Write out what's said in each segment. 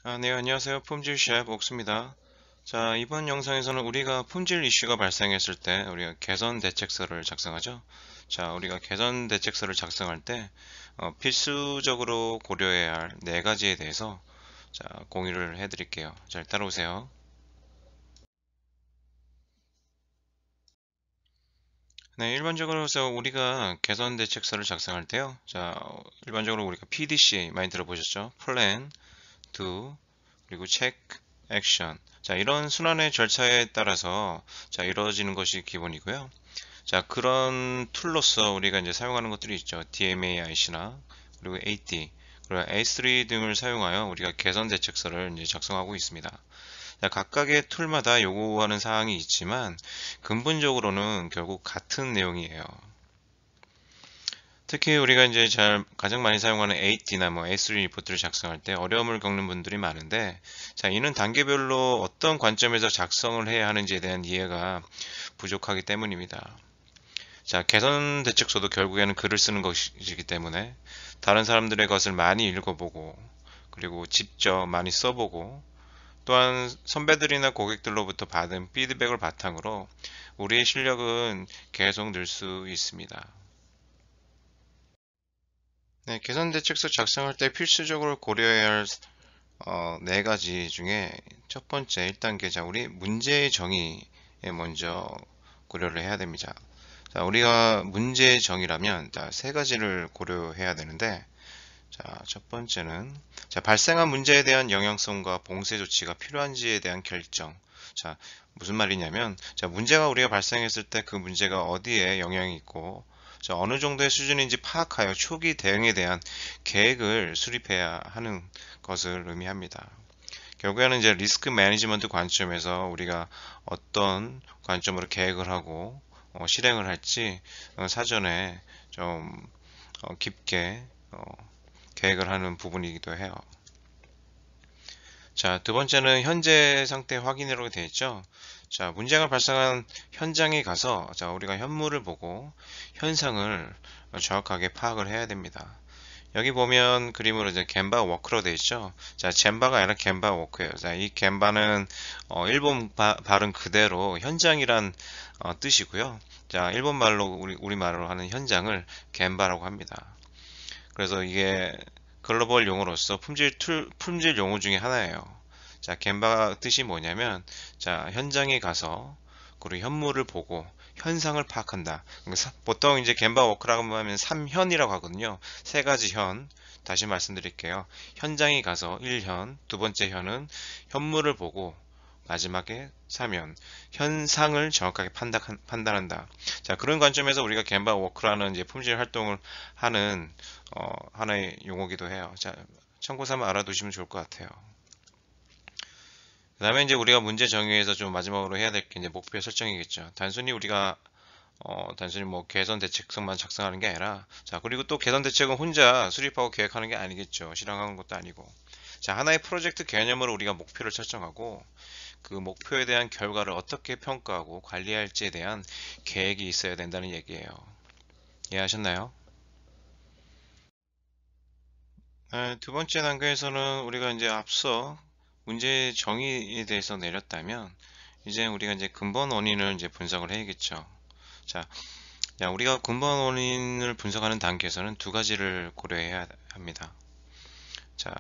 네, 안녕하세요. 품질 셰프 옥수입니다. 자, 이번 영상에서는 우리가 품질 이슈가 발생했을 때 우리가 개선 대책서를 작성하죠. 자, 우리가 개선 대책서를 작성할 때 필수적으로 고려해야 할 네 가지에 대해서 자, 공유를 해드릴게요. 잘 따라오세요. 네, 일반적으로 해서 우리가 개선 대책서를 작성할 때요. 자, 일반적으로 우리가 PDCA 많이 들어보셨죠? Plan, Do, 그리고 check, action. 자, 이런 순환의 절차에 따라서 자, 이루어지는 것이 기본이고요. 자, 그런 툴로서 우리가 이제 사용하는 것들이 있죠. DMAIC나 그리고 AD, 그리고 A3 등을 사용하여 우리가 개선 대책서를 이제 작성하고 있습니다. 자, 각각의 툴마다 요구하는 사항이 있지만 근본적으로는 결국 같은 내용이에요. 특히 우리가 이제 가장 많이 사용하는 8D나 뭐 S3 리포트를 작성할 때 어려움을 겪는 분들이 많은데, 자, 이는 단계별로 어떤 관점에서 작성을 해야 하는지에 대한 이해가 부족하기 때문입니다. 자, 개선 대책서도 결국에는 글을 쓰는 것이기 때문에 다른 사람들의 것을 많이 읽어보고, 그리고 직접 많이 써보고, 또한 선배들이나 고객들로부터 받은 피드백을 바탕으로 우리의 실력은 계속 늘 수 있습니다. 네, 개선 대책서 작성할 때 필수적으로 고려해야 할 네 가지 중에 첫 번째 1단계, 자, 우리 문제의 정의에 먼저 고려를 해야 됩니다. 자, 우리가 문제의 정의라면 자, 세 가지를 고려해야 되는데, 자, 첫 번째는 자, 발생한 문제에 대한 영향성과 봉쇄 조치가 필요한지에 대한 결정. 자, 무슨 말이냐면, 자, 문제가 우리가 발생했을 때 그 문제가 어디에 영향이 있고, 자, 어느 정도의 수준인지 파악하여 초기 대응에 대한 계획을 수립해야 하는 것을 의미합니다. 결국에는 이제 리스크 매니지먼트 관점에서 우리가 어떤 관점으로 계획을 하고 실행을 할지 사전에 좀 깊게 계획을 하는 부분이기도 해요. 자, 두 번째는 현재 상태 확인이라고 되어 있죠. 자, 문제가 발생한 현장에 가서 자, 우리가 현물을 보고 현상을 정확하게 파악을 해야 됩니다. 여기 보면 그림으로 이제 gemba 워크로 되어 있죠. 자, 젠바가 아니라 gemba 워크예요. 자, 이 gemba는 일본 발음 그대로 현장이란 뜻이고요. 자, 일본 말로 우리말로 하는 현장을 gemba라고 합니다. 그래서 이게 글로벌 용어로서 품질 용어 중에 하나예요. 자, gemba 뜻이 뭐냐면, 자, 현장에 가서, 그리고 현물을 보고, 현상을 파악한다. 그러니까 보통 이제 gemba 워크라고 하면 3현이라고 하거든요. 세 가지 현. 다시 말씀드릴게요. 현장에 가서 1현, 두 번째 현은 현물을 보고, 마지막에 3현, 현상을 정확하게 판단한다. 자, 그런 관점에서 우리가 gemba 워크라는 이제 품질 활동을 하는 하나의 용어기도 해요. 자, 참고 삼아 알아두시면 좋을 것 같아요. 그 다음에 이제 우리가 문제 정의에서 좀 마지막으로 해야 될 게 이제 목표 설정이겠죠. 단순히 우리가 단순히 뭐 개선 대책서만 작성하는 게 아니라, 자, 그리고 또 개선 대책은 혼자 수립하고 계획하는 게 아니겠죠. 실행하는 것도 아니고. 자, 하나의 프로젝트 개념으로 우리가 목표를 설정하고, 그 목표에 대한 결과를 어떻게 평가하고 관리할지에 대한 계획이 있어야 된다는 얘기예요. 이해하셨나요? 두 번째 단계에서는 우리가 이제 앞서 문제 정의에 대해서 내렸다면, 이제 우리가 이제 근본 원인을 이제 분석을 해야겠죠. 자, 우리가 근본 원인을 분석하는 단계에서는 두 가지를 고려해야 합니다. 자,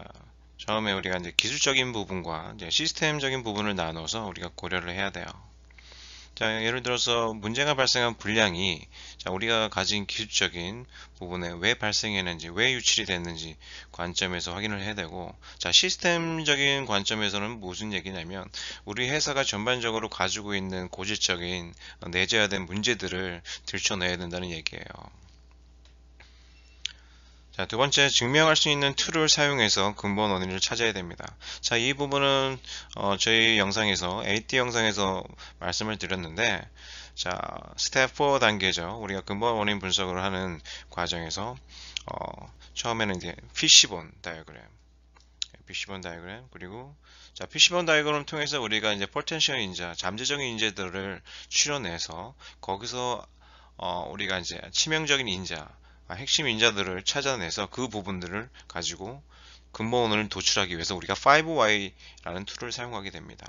처음에 우리가 이제 기술적인 부분과 이제 시스템적인 부분을 나눠서 우리가 고려를 해야 돼요. 자, 예를 들어서 문제가 발생한 불량이 자, 우리가 가진 기술적인 부분에 왜 발생했는지, 왜 유출이 됐는지 관점에서 확인을 해야 되고, 자, 시스템적인 관점에서는 무슨 얘기냐면 우리 회사가 전반적으로 가지고 있는 고질적인 내재화된 문제들을 들춰내야 된다는 얘기예요. 자, 두 번째, 증명할 수 있는 툴을 사용해서 근본 원인을 찾아야 됩니다. 자, 이 부분은 저희 영상에서 AT 영상에서 말씀을 드렸는데, 자, 스텝 4 단계죠. 우리가 근본 원인 분석을 하는 과정에서 처음에는 이제 피시본 다이어그램, 그리고 자, 피시본 다이어그램을 통해서 우리가 이제 포텐셜 인자, 잠재적인 인재들을 추려내서 거기서 우리가 이제 치명적인 인자, 핵심 인자들을 찾아내서 그 부분들을 가지고 근본 원인을 도출하기 위해서 우리가 5Y라는 툴을 사용하게 됩니다.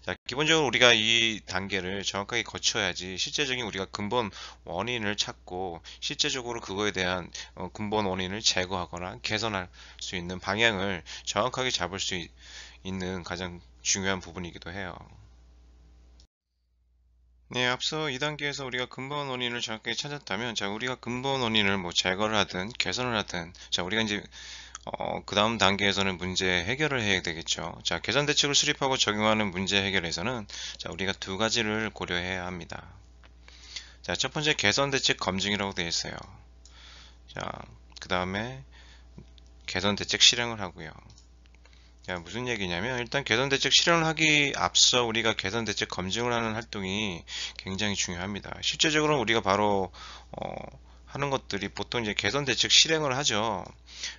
자, 기본적으로 우리가 이 단계를 정확하게 거쳐야지 실제적인 우리가 근본 원인을 찾고 실제적으로 그거에 대한 근본 원인을 제거하거나 개선할 수 있는 방향을 정확하게 잡을 수 있는 가장 중요한 부분이기도 해요. 네, 앞서 2단계에서 우리가 근본 원인을 정확하게 찾았다면, 자, 우리가 근본 원인을 뭐 제거를 하든 개선을 하든, 자, 우리가 이제 그 다음 단계에서는 문제 해결을 해야 되겠죠. 자, 개선 대책을 수립하고 적용하는 문제 해결에서는, 자, 우리가 두 가지를 고려해야 합니다. 자, 첫 번째 개선 대책 검증이라고 되어 있어요. 자, 그 다음에 개선 대책 실행을 하고요. 자, 무슨 얘기냐면, 일단 개선 대책 실행을 하기 앞서 우리가 개선 대책 검증을 하는 활동이 굉장히 중요합니다. 실제적으로 우리가 바로 하는 것들이 보통 이제 개선 대책 실행을 하죠.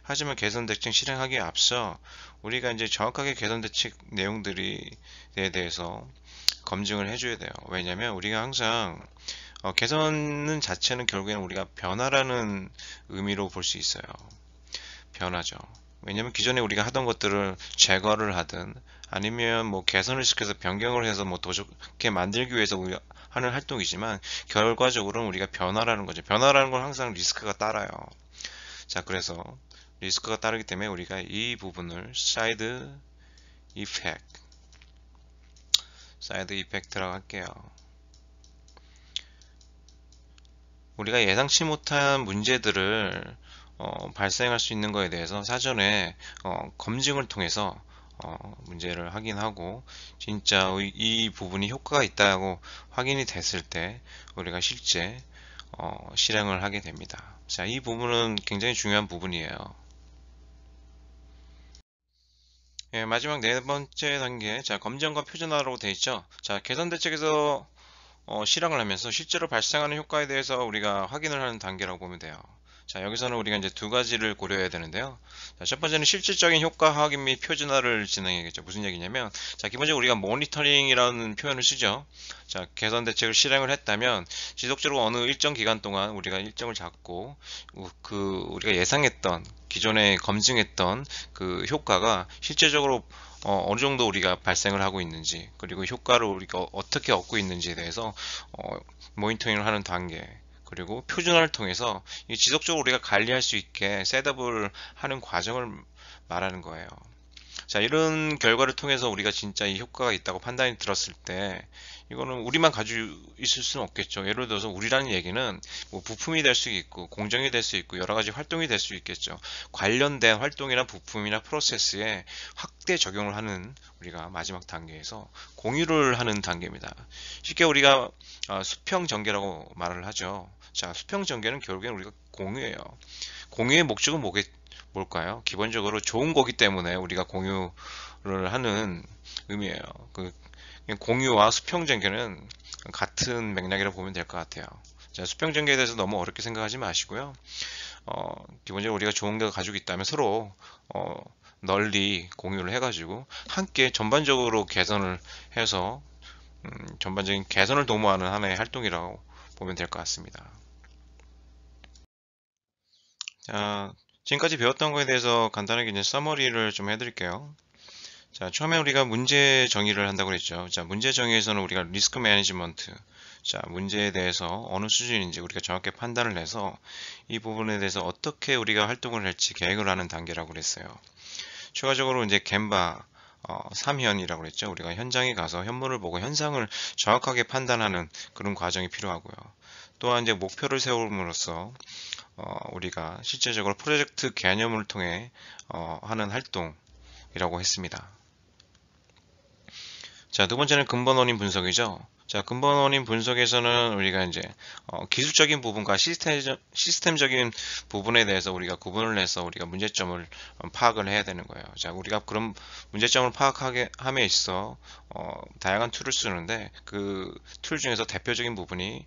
하지만 개선 대책 실행하기에 앞서 우리가 이제 정확하게 개선 대책 내용들에 대해서 검증을 해줘야 돼요. 왜냐면 우리가 항상 개선은 자체는 결국에는 우리가 변화라는 의미로 볼 수 있어요. 변화죠. 왜냐면 기존에 우리가 하던 것들을 제거를 하든 아니면 뭐 개선을 시켜서 변경을 해서 뭐 더 좋게 만들기 위해서 우리가 하는 활동이지만 결과적으로는 우리가 변화라는 거죠. 변화라는 건 항상 리스크가 따라요. 자, 그래서 리스크가 따르기 때문에 우리가 이 부분을 사이드 이펙트라고 할게요. 우리가 예상치 못한 문제들을 발생할 수 있는 것에 대해서 사전에 검증을 통해서 문제를 확인하고 진짜 이 부분이 효과가 있다고 확인이 됐을 때 우리가 실제 실행을 하게 됩니다. 자, 이 부분은 굉장히 중요한 부분이에요. 예, 마지막 네 번째 단계, 자, 검증과 표준화라고 되어 있죠. 자, 개선 대책에서 실행을 하면서 실제로 발생하는 효과에 대해서 우리가 확인을 하는 단계라고 보면 돼요. 자, 여기서는 우리가 이제 두 가지를 고려해야 되는데요. 자, 첫 번째는 실질적인 효과 확인 및 표준화를 진행해야겠죠. 무슨 얘기냐면, 자, 기본적으로 우리가 모니터링이라는 표현을 쓰죠. 자, 개선 대책을 실행을 했다면 지속적으로 어느 일정 기간 동안 우리가 일정을 잡고 우리가 예상했던 기존에 검증했던 그 효과가 실제적으로 어느 정도 우리가 발생을 하고 있는지, 그리고 효과를 우리가 어떻게 얻고 있는지에 대해서 모니터링을 하는 단계, 그리고 표준화를 통해서 지속적으로 우리가 관리할 수 있게 셋업을 하는 과정을 말하는 거예요. 자, 이런 결과를 통해서 우리가 진짜 이 효과가 있다고 판단이 들었을 때 이거는 우리만 가지고 있을 수는 없겠죠. 예를 들어서 우리라는 얘기는 뭐 부품이 될 수 있고 공정이 될 수 있고 여러 가지 활동이 될 수 있겠죠. 관련된 활동이나 부품이나 프로세스에 확대 적용을 하는 우리가 마지막 단계에서 공유를 하는 단계입니다. 쉽게 우리가 수평 전개라고 말을 하죠. 자, 수평 전개는 결국에는 우리가 공유예요. 공유의 목적은 뭘까요? 기본적으로 좋은 거기 때문에 우리가 공유를 하는 의미예요. 공유와 수평전개는 같은 맥락이라고 보면 될 것 같아요. 자, 수평전개에 대해서 너무 어렵게 생각하지 마시고요. 기본적으로 우리가 좋은 거 가지고 있다면 서로 널리 공유를 해가지고 함께 전반적으로 개선을 해서 전반적인 개선을 도모하는 하나의 활동이라고 보면 될 것 같습니다. 자, 지금까지 배웠던 거에 대해서 간단하게 이제 서머리를 좀 해드릴게요. 자, 처음에 우리가 문제 정의를 한다고 그랬죠. 자, 문제 정의에서는 우리가 리스크 매니지먼트, 자, 문제에 대해서 어느 수준인지 우리가 정확히 판단을 해서 이 부분에 대해서 어떻게 우리가 활동을 할지 계획을 하는 단계라고 그랬어요. 추가적으로 이제 gemba 3현이라고 그랬죠. 우리가 현장에 가서 현물을 보고 현상을 정확하게 판단하는 그런 과정이 필요하고요. 또한 이제 목표를 세움으로써 우리가 실제적으로 프로젝트 개념을 통해 하는 활동이라고 했습니다. 자, 두 번째는 근본 원인 분석이죠. 자, 근본 원인 분석에서는 우리가 이제 기술적인 부분과 시스템적인 부분에 대해서 우리가 구분을 해서 우리가 문제점을 파악을 해야 되는 거예요. 자, 우리가 그런 문제점을 파악하게 함에 있어 다양한 툴을 쓰는데 그 툴 중에서 대표적인 부분이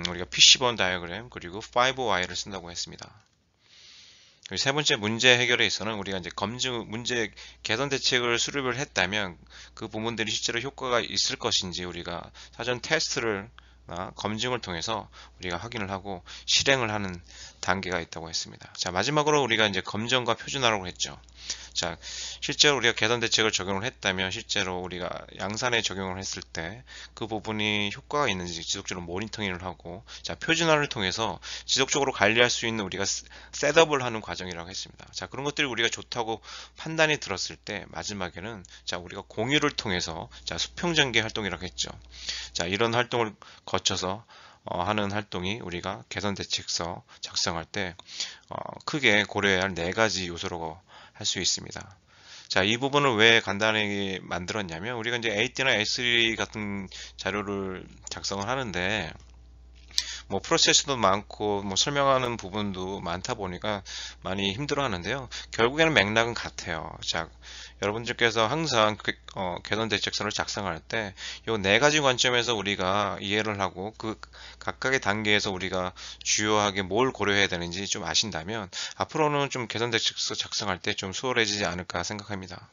우리가 PC본 다이어그램 그리고 5Y를 쓴다고 했습니다. 세 번째 문제 해결에 있어서는 우리가 이제 문제 개선 대책을 수립을 했다면 그 부분들이 실제로 효과가 있을 것인지 우리가 사전 테스트를 검증을 통해서 우리가 확인을 하고 실행을 하는 단계가 있다고 했습니다. 자, 마지막으로 우리가 이제 검증과 표준화라고 했죠. 자, 실제로 우리가 개선 대책을 적용을 했다면 실제로 우리가 양산에 적용을 했을 때 그 부분이 효과가 있는지 지속적으로 모니터링을 하고, 자, 표준화를 통해서 지속적으로 관리할 수 있는 우리가 셋업을 하는 과정이라고 했습니다. 자, 그런 것들이 우리가 좋다고 판단이 들었을 때 마지막에는 자, 우리가 공유를 통해서 자, 수평전개 활동이라고 했죠. 자, 이런 활동을 거쳐서 하는 활동이 우리가 개선 대책서 작성할 때 크게 고려해야 할 4가지 요소라고 할 수 있습니다. 자, 이 부분을 왜 간단하게 만들었냐면 우리가 이제 AT나 A3 같은 자료를 작성을 하는데 뭐 프로세스도 많고 뭐 설명하는 부분도 많다 보니까 많이 힘들어 하는데요. 결국에는 맥락은 같아요. 자, 여러분들께서 항상 개선 대책서를 작성할 때 요 4가지 관점에서 우리가 이해를 하고 그 각각의 단계에서 우리가 주요하게 뭘 고려해야 되는지 좀 아신다면 앞으로는 좀 개선 대책서 작성할 때 좀 수월해지지 않을까 생각합니다.